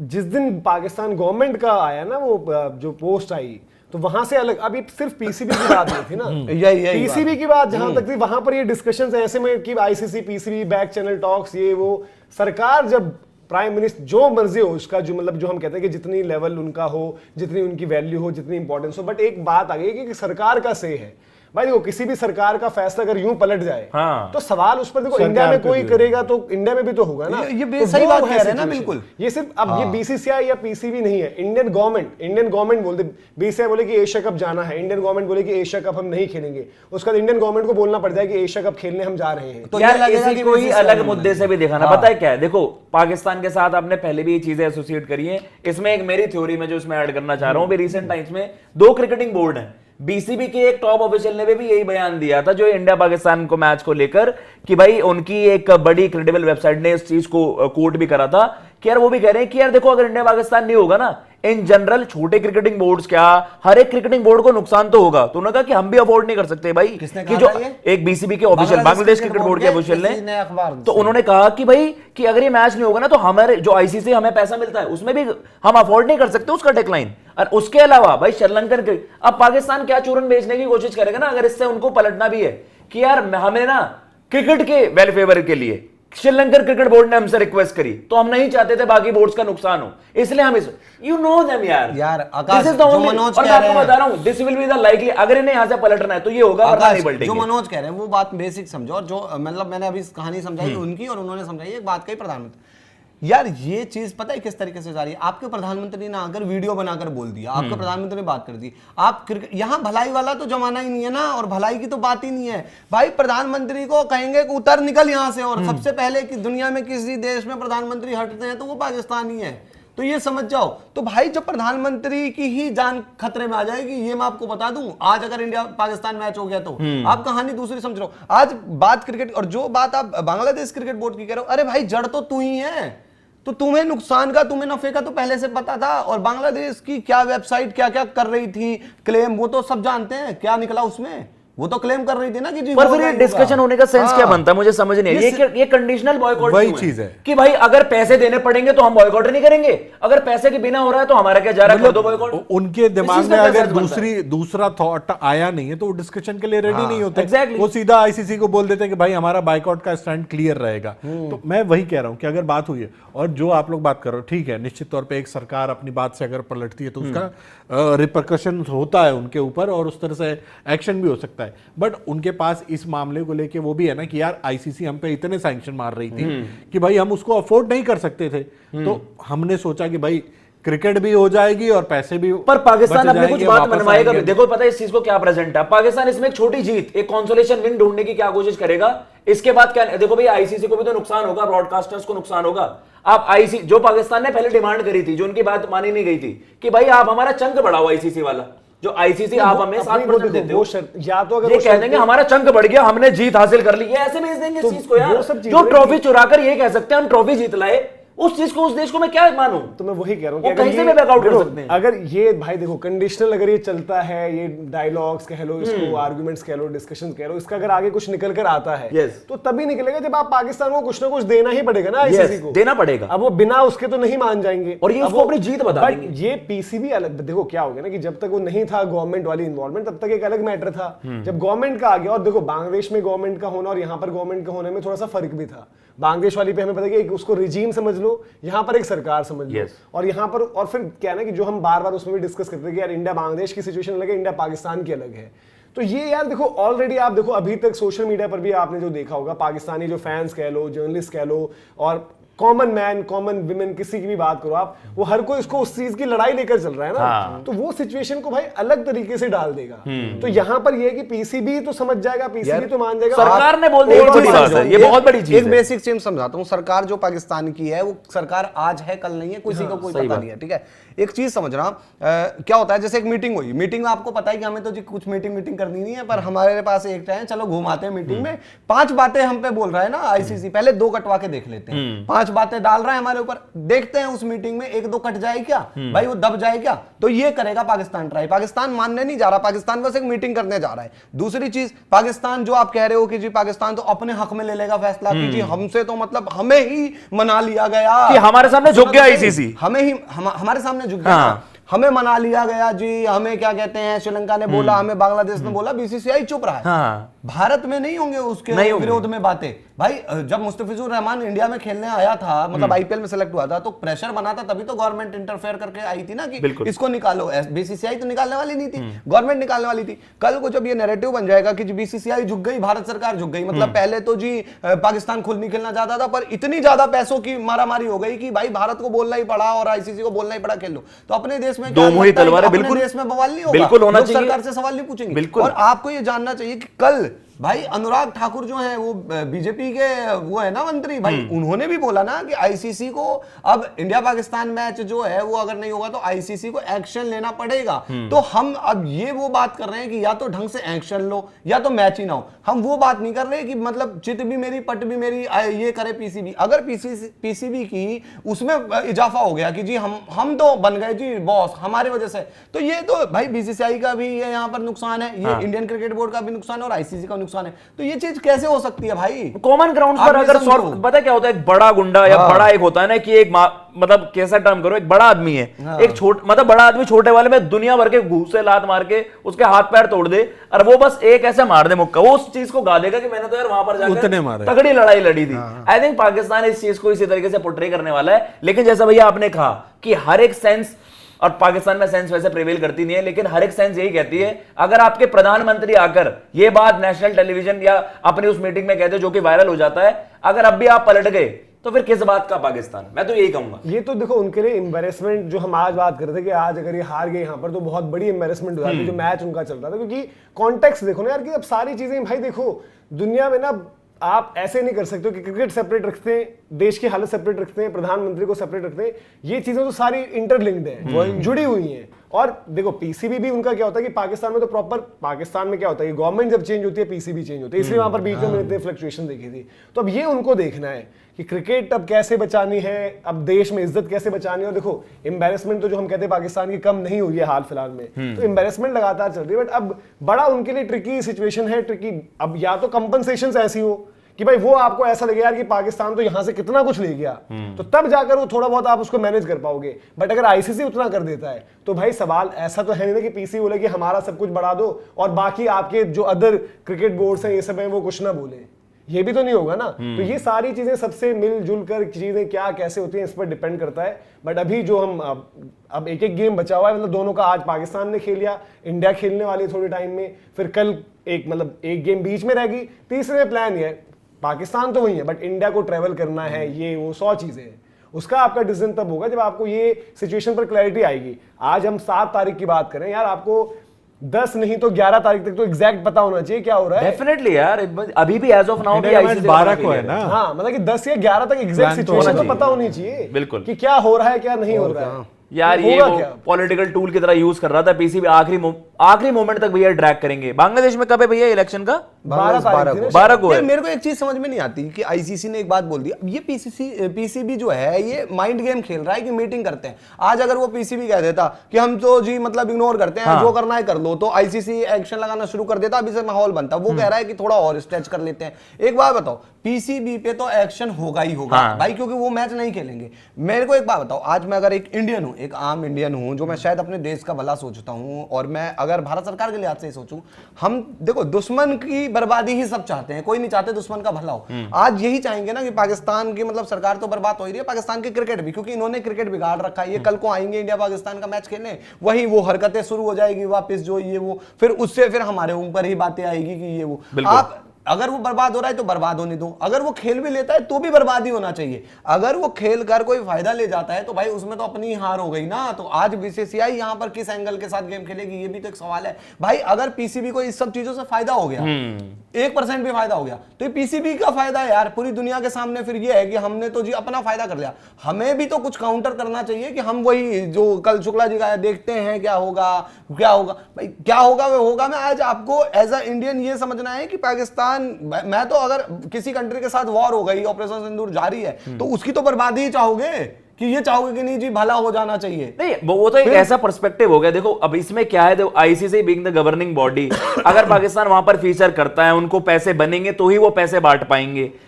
जिस दिन पाकिस्तान गवर्नमेंट का आया ना वो जो पोस्ट आई, तो वहां से अलग, अभी सिर्फ पीसीबी की बात नहीं थी ना, पीसीबी की बात जहां तक थी वहां पर ये डिस्कशंस ऐसे में कि ICC PCB back channel talks ये वो, सरकार जब प्राइम मिनिस्टर जो मर्जी हो उसका, जो मतलब जो हम कहते हैं कि जितनी लेवल उनका हो, जितनी उनकी वैल्यू हो, जितनी इंपॉर्टेंस हो, बट एक बात आ गई कि सरकार का से है भाई। देखो किसी भी सरकार का फैसला अगर यूं पलट जाए तो सवाल उस पर देखो इंडिया में कोई करेगा तो इंडिया में भी तो होगा ना। ये सही बात कह रहे हैं ना, बिल्कुल। ये सिर्फ अब ये बीसीसीआई या पीसीबी नहीं है, इंडियन गवर्नमेंट बोलते, बीसीसीआई बोले कि एशिया कप जाना है, इंडियन गवर्नमेंट बोले कि एशिया कप हम नहीं खेलेंगे, उसके बाद इंडियन गवर्नमेंट को बोलना पड़ जाए कि एशिया कप खेलने हम जा रहे हैं। तो यार इसी कोई अलग मुद्दे से भी देखा ना, पता है क्या है, देखो पाकिस्तान के साथ आपने पहले भी ये चीजें एसोसिएट करी है। इसमें एक मेरी थ्योरी में जो इसमें ऐड करना चाह रहा हूं, रिसेंट टाइम्स में 2 क्रिकेटिंग बोर्ड हैं, बीसीबी के एक टॉप ऑफिशियल ने भी यही बयान दिया था जो इंडिया पाकिस्तान को मैच को लेकर, कि भाई उनकी एक बड़ी क्रेडिबल वेबसाइट ने इस चीज को कोट भी करा था कि यार वो भी कह रहे हैं कि यार देखो अगर इंडिया पाकिस्तान नहीं होगा ना, इन जनरल छोटे क्रिकेटिंग बोर्ड्स क्या हर एक क्रिकेटिंग बोर्ड को नुकसान तो होगा। तो उन्होंने कहा कि हम भी अफोर्ड नहीं कर सकते भाई, कि जो एक बीसीबी के ऑफिशियल बांग्लादेश क्रिकेट बोर्ड के ऑफिशियल ने, तो उन्होंने कहा कि भाई कि अगर ये मैच नहीं होगा ना तो हमारे जो आईसीसी हमें पैसा मिलता है उसमें भी हम अफोर्ड नहीं कर सकते उसका डिक्लाइन। और उसके अलावा भाई श्रीलंकन के, अब पाकिस्तान क्या चूरन बेचने की कोशिश करेगा ना अगर इससे उनको पलटना भी है कि यार हमें ना क्रिकेट के वेल फेवर के लिए श्रीलंकन क्रिकेट बोर्ड ने हमसे रिक्वेस्ट करी, तो हम नहीं चाहते थे बाकी बोर्ड्स का नुकसान हो, इसलिए हम इस यू नो देम यार आकाश, दिस इज द ओनली, और मैं आपको बता रहा हूं this will be the likely, अगर इन्हें यहां से पलटना है तो ये होगा, वरना नहीं पलटेंगे। जो मनोज कह रहे हैं वो बात बेसिक समझो, और जो मतलब मैंने अभी कहानी समझाई उनकी और उन्होंने समझाई एक बात कही प्रधानमंत्री, यार ये चीज पता है किस तरीके से जा रही है। आपके प्रधानमंत्री ने अगर वीडियो बनाकर बोल दिया, आपके प्रधानमंत्री ने बात कर दी, आप यहाँ भलाई वाला तो जमाना ही नहीं है ना, और भलाई की तो बात ही नहीं है भाई। प्रधानमंत्री को कहेंगे कि उतर निकल यहाँ से, और सबसे पहले कि दुनिया में किसी देश में प्रधानमंत्री हटते हैं तो वो पाकिस्तान ही है, तो ये समझ जाओ। तो भाई जब प्रधानमंत्री की ही जान खतरे में आ जाएगी, ये मैं आपको बता दूं, आज अगर इंडिया पाकिस्तान मैच हो गया तो आप कहानी दूसरी समझ रहे हो। आज बात क्रिकेट, और जो बात आप बांग्लादेश क्रिकेट बोर्ड की कह रहे हो, अरे भाई जड़ तो तू ही है, तो तुम्हें नुकसान का तुम्हें नफे का तो पहले से पता था। और बांग्लादेश की क्या वेबसाइट क्या क्या कर रही थी क्लेम, वो तो सब जानते हैं क्या निकला उसमें, वो तो क्लेम कर रही थी ना कि जी, पर फिर ये डिस्कशन होने का सेंस क्या बनता है मुझे समझ नहीं है। ये कंडीशनल बॉयकॉट वही चीज है कि भाई अगर पैसे देने पड़ेंगे तो हम बॉयकॉट नहीं करेंगे, अगर पैसे के बिना हो रहा है तो हमारा क्या जा रहा है, कर दो बॉयकॉट। उनके दिमाग में अगर दूसरा थॉट आया नहीं है तो वो डिस्कशन के लिए रेडी नहीं होते। एग्जैक्टली, वो सीधा आईसीसी को बोल देते हैं कि भाई हमारा बाइकआउट का स्टैंड क्लियर रहेगा। तो मैं वही कह रहा हूं कि अगर बात हुई है, और जो आप लोग बात कर रहे हो ठीक है, निश्चित तौर पे एक सरकार अपनी बात से अगर पलटती है तो उसका रिपरकशन होता है उनके ऊपर, और उस तरह से एक्शन भी हो सकता है। बट उनके पास इस मामले को लेके वो भी है ना कि यार आईसीसी हम पे इतने सैंक्शन मार रही थी कि भाई हम उसको अफोर्ड नहीं कर सकते थे, तो हमने सोचा कि भाई क्रिकेट भी हो जाएगी और पैसे भी। पर पाकिस्तान अपने कुछ बात मनवाएगा भी। देखो पता है इस चीज को क्या प्रेजेंट है, पाकिस्तान इसमें एक छोटी जीत, एक कंसोलेशन विन ढूंढने की क्या कोशिश करेगा। इसके बाद क्या, देखो भाई आईसीसी को भी तो नुकसान होगा, ब्रॉडकास्टर्स को नुकसान होगा। आप आईसीसी जो पाकिस्तान ने पहले डिमांड करी थी, जो उनकी बात मानी नहीं गई थी कि भाई आप हमारा चंक बढ़ाओ, आईसीसी वाला जो आईसीसी आप हमें 7% देते हो, या तो अगर ये कह देंगे हमारा चंक बढ़ गया, हमने जीत हासिल कर ली, ये ऐसे भेज देंगे इस चीज को यार। जो ट्रॉफी चुराकर ये कह सकते हैं हम ट्रॉफी जीत लाए, उस चीज को उस देश को मैं क्या मानूं। तो मैं वही कह रहा हूं कि कहीं से भी बैकआउट कर सकते हैं। अगर ये भाई देखो कंडीशनल अगर ये चलता है, ये डायलॉग्स कह लो, इसको आर्गुमेंट्स कह लो, डिस्कशन कह लो, इसका अगर आगे कुछ निकल कर आता है तो तभी निकलेगा जब आप पाकिस्तान को कुछ ना कुछ देना ही पड़ेगा ना, आईसीसी को देना पड़ेगा। अब वो बिना उसके तो नहीं मान जाएंगे, और ये उसको अपनी जीत बता देंगे। ये पीसीबी अलग, देखो क्या हो गया ना कि जब तक वो नहीं था गवर्नमेंट वाली इन्वॉल्वमेंट, तब तक एक अलग मैटर था। जब गवर्नमेंट का आ गया, और देखो बांग्लादेश में गवर्नमेंट का होना और यहाँ पर गवर्नमेंट का होने में थोड़ा सा फर्क भी था। बांग्लादेश वाली पे हमें पता है कि उसको रिजीम समझ लो, यहाँ पर एक सरकार समझ लो, और यहाँ पर और फिर क्या है ना कि जो हम बार बार उसमें भी डिस्कस करते हैं कि यार इंडिया बांग्लादेश की सिचुएशन अलग है, इंडिया पाकिस्तान की अलग है। तो ये यार देखो ऑलरेडी आप देखो अभी तक सोशल मीडिया पर भी आपने जो देखा होगा, पाकिस्तानी जो फैंस कह लो, जर्नलिस्ट कह लो, और कॉमन मैन कॉमन विमेन किसी की भी बात करो आप, वो हर कोई इसको उस चीज की लड़ाई लेकर चल रहा है ना। तो वो सिचुएशन को भाई अलग तरीके से डाल देगा। तो यहाँ पर ये कि पीसीबी तो समझ जाएगा, पीसीबी तो मान जाएगा। सरकार ने बोल दिया, ये बहुत बड़ी चीज है। एक बेसिक चीज समझाता हूँ, सरकार जो पाकिस्तान की है वो सरकार आज है कल नहीं है, किसी को कोई पता नहीं है, ठीक है। एक चीज समझना, क्या होता है जैसे एक मीटिंग हुई, मीटिंग में आपको पता है कि हमें तो जी कुछ मीटिंग करनी नहीं है, पर हमारे पास एक टाइम चलो घुमाते हैं मीटिंग में, 5 बातें हम पे बोल रहा है ना आईसीसी, पहले 2 कटवा के देख लेते हैं, 5 सच बातें डाल रहा है हमारे ऊपर। देखते हैं उस मीटिंग में एक दो कट जाए क्या भाई, वो दब जाए क्या, तो ये करेगा पाकिस्तान ट्राई। पाकिस्तान मानने नहीं जा रहा, पाकिस्तान बस एक मीटिंग करने जा रहा है। दूसरी चीज, पाकिस्तान जो आप कह रहे हो कि जी पाकिस्तान तो अपने हक में ले लेगा फैसला कि जी हमसे तो मतलब हमें ही मना लिया गया, कि हमारे सामने झुक गया आईसीसी, हमें ही हमारे सामने झुक गया, हमें मना लिया गया जी, हमें क्या कहते हैं श्रीलंका ने बोला, हमें बांग्लादेश ने बोला, बीसीसीआई चुप रहा है। हाँ। भारत में नहीं होंगे उसके विरोध में बातें। भाई जब मुस्तफिजुर रहमान इंडिया में खेलने आया था, मतलब आईपीएल में सेलेक्ट हुआ था, तो प्रेशर बना था, तभी तो गवर्नमेंट इंटरफेयर करके आई थी ना कि इसको निकालो। बीसीसीआई तो निकालने वाली नहीं थी, गवर्नमेंट निकालने वाली थी। कल को जब ये नैरेटिव बन जाएगा कि बीसीसीआई झुक गई, भारत सरकार झुक गई, मतलब पहले तो जी पाकिस्तान खुद नहीं खेलना चाहता था, पर इतनी ज्यादा पैसों की मारामारी हो गई कि भाई भारत को बोलना ही पड़ा और आईसीसी को बोलना ही पड़ा खेल लो। तो अपने देश में दो मुही तलवारें, बिल्कुल देश में बवाल नहीं होगा, बिल्कुल होना लोग चाहिए, सरकार से सवाल नहीं पूछेंगे। बिल्कुल। और आपको ये जानना चाहिए कि कल भाई अनुराग ठाकुर जो है वो बीजेपी के वो है ना मंत्री, भाई उन्होंने भी बोला ना कि आईसीसी को अब इंडिया पाकिस्तान मैच जो है वो अगर नहीं होगा तो आईसीसी को एक्शन लेना पड़ेगा। तो हम अब ये वो बात कर रहे हैं कि या तो ढंग से एक्शन लो या तो मैच ही ना हो। हम वो बात नहीं कर रहे कि मतलब चित भी मेरी पट भी मेरी, ये करे पीसीबी। अगर पीसीबी की उसमें इजाफा हो गया कि जी हम तो बन गए जी बॉस हमारी वजह से, तो ये तो भाई बीसीसीआई का भी ये यहाँ पर नुकसान है, ये इंडियन क्रिकेट बोर्ड का भी नुकसान है और आईसीसी का नुकसान है। तो ये चीज कैसे हो सकती है भाई? कॉमन ग्राउंड पर अगर सॉल्व, पता क्या होता है, एक बड़ा गुंडा या बड़ा एक होता है ना कि एक मतलब कैसा टर्म करो, एक बड़ा आदमी है, एक छोटा मतलब बड़ा आदमी छोटे वाले में दुनिया भर के घूस से लात मार के उसके हाथ पैर तोड़ दे और वो बस एक ऐसे मार दे मुक्का, वो उस चीज को गा देगा कि मैंने तो यार वहां पर जाकर तगड़ी लड़ाई लड़ी थी। आई थिंक पाकिस्तान इस चीज को इसी तरीके से पोर्ट्रे करने वाला है। लेकिन जैसा भैया आपने कहा कि हर एक सेंस, और पाकिस्तान में सेंस वैसे प्रिवेल करती नहीं है, लेकिन हर एक सेंस यही कहती है, अगर आपके प्रधानमंत्री आकर ये बात नेशनल टेलीविजन या अपनी उस मीटिंग में कहते हैं जो कि वायरल हो जाता है, अगर अब भी आप पलट गए तो फिर किस बात का पाकिस्तान? मैं तो यही कहूंगा। ये तो देखो उनके लिए एम्बेरसमेंट, जो हम आज बात कर रहे थे कि आज अगर ये हार गए यहाँ पर तो बहुत बड़ी एम्बेरसमेंट हो जाती है जो मैच उनका चल रहा था। क्योंकि कॉन्टेक्स्ट देखो ना यार कि अब सारी चीजें भाई देखो दुनिया में ना आप ऐसे नहीं कर सकते हो कि क्रिकेट सेपरेट रखते हैं, देश की हालत सेपरेट रखते हैं, प्रधानमंत्री को सेपरेट रखते हैं। ये चीजें तो सारी इंटरलिंक्ड है, जुड़ी हुई हैं। और देखो पीसीबी भी उनका क्या होता है कि पाकिस्तान में तो प्रॉपर, पाकिस्तान में क्या होता है कि गवर्नमेंट जब चेंज होती है पीसीबी चेंज होती है, इसलिए वहां पर बीच में इतने फ्लक्चुएशन देखी थी। तो अब ये उनको देखना है कि क्रिकेट अब कैसे बचानी है, अब देश में इज्जत कैसे बचानी है। और देखो एम्बेरसमेंट तो जो हम कहते हैं पाकिस्तान की कम नहीं हुई है हाल फिलहाल में, तो एम्बेरसमेंट लगातार चल रही है। बट अब बड़ा उनके लिए ट्रिकी सिचुएशन है, ट्रिकी। अब या तो कंपनसेशन ऐसी हो कि भाई वो आपको ऐसा लगे यार कि पाकिस्तान तो यहां से कितना कुछ ले गया, तो तब जाकर वो थोड़ा बहुत आप उसको मैनेज कर पाओगे। बट अगर आईसीसी उतना कर देता है तो भाई सवाल ऐसा तो है नहीं ना कि पीसी बोले कि हमारा सब कुछ बढ़ा दो और बाकी आपके जो अदर क्रिकेट बोर्ड्स हैं ये सब हैं वो कुछ ना बोले, ये भी तो नहीं होगा ना। तो ये सारी चीजें सबसे मिलजुल कर चीजें क्या कैसे होती हैं इस पर डिपेंड करता है। बट अभी जो हम अब एक गेम बचा हुआ है, मतलब दोनों का, आज पाकिस्तान ने खेल लिया, इंडिया खेलने वाली है थोड़े टाइम में, फिर कल एक गेम बीच में रहेगी। तीसरे प्लान ये पाकिस्तान तो वही है बट इंडिया को ट्रेवल करना है, ये वो 100 चीजें हैं। उसका आपका डिसीजन तब होगा जब आपको ये सिचुएशन पर क्लैरिटी आएगी। आज हम 7 तारीख की बात करें यार, आपको 10 नहीं तो 11 तारीख तक तो एग्जैक्ट पता होना चाहिए क्या हो रहा है। डेफिनेटली यार, अभी भी एज ऑफ नाउ भी आईसीसी 12 को है ना। हाँ मतलब कि 10 या 11 तक एग्जैक्ट सिचुएशन तो पता होनी चाहिए बिल्कुल कि क्या हो रहा है क्या नहीं हो रहा है यार। ये पॉलिटिकल टूल की तरह यूज कर रहा था पीसीबी, आखिरी मोमेंट तक भैया ड्रैग करेंगे। बांग्लादेश में कब है भैया इलेक्शन का? 12 को है। मेरे को एक चीज समझ में नहीं आती कि आईसीसी ने एक बात बोल दी, अब ये पीसीबी जो है ये माइंड गेम खेल रहा है कि मीटिंग करते हैं। आज अगर वो पीसीबी कह देता कि हम तो जी मतलब इग्नोर करते हैं, जो करना है कर लो, तो आईसीसी एक्शन लगाना शुरू कर देता, अभी से माहौल बनता। वो कह रहा है कि थोड़ा और स्ट्रेच कर लेते हैं। एक बात बताओ, पीसीबी पे तो एक्शन होगा ही होगा भाई, क्योंकि वो मैच नहीं खेलेंगे। मेरे को एक बात बताओ, आज मैं अगर एक इंडियन हूं, एक आम इंडियन हूं, जो मैं शायद अपने देश का भला सोचता हूं, और मैं अगर भारत सरकार के लिहाज से सोचूं, हम देखो दुश्मन की बर्बादी ही सब चाहते हैं, कोई नहीं चाहते दुश्मन का भला हो। आज यही चाहेंगे ना कि पाकिस्तान की मतलब सरकार तो बर्बाद हो ही रही है, पाकिस्तान की क्रिकेट भी, क्योंकि इन्होंने क्रिकेट बिगाड़ रखा है। ये कल को आएंगे इंडिया पाकिस्तान का मैच खेलने, वही वो हरकतें शुरू हो जाएगी वापस, जो ये वो, फिर उससे फिर हमारे ऊपर ही बातें आएगी कि ये वो। आप अगर वो बर्बाद हो रहा है तो बर्बाद होने दो, अगर वो खेल भी लेता है तो भी बर्बाद ही होना चाहिए। अगर वो खेल कर कोई फायदा ले जाता है तो भाई उसमें तो अपनी हार हो गई ना। तो आज बीसीसीआई यहां पर किस एंगल के साथ गेम खेलेगी, ये भी तो एक सवाल है भाई। अगर पीसीबी को इस सब चीजों से फायदा हो गया, 1% भी फायदा हो गया, तो ये पीसीबी का फायदा है यार पूरी दुनिया के सामने। फिर ये है कि हमने तो जी अपना फायदा कर लिया, हमें भी तो कुछ काउंटर करना चाहिए कि हम वही जो कल शुक्ला जी का देखते हैं क्या होगा भाई, क्या होगा वो होगा। मैं आज आपको एज अ इंडियन ये समझना है कि पाकिस्तान मैं तो अगर किसी कंट्री के साथ वॉर हो गई, ऑपरेशन सिंदूर जारी है, तो उसकी तो बर्बादी ही चाहोगे कि ये चाहोगे कि नहीं जी भला हो जाना चाहिए? नहीं, वो तो एक ऐसा पर्सपेक्टिव हो गया। देखो अब इसमें क्या है, देखो ICC being the governing body, अगर पाकिस्तान वहां पर फीचर करता है, उनको पैसे बनेंगे तो ही वो पैसे बांट पाएंगे।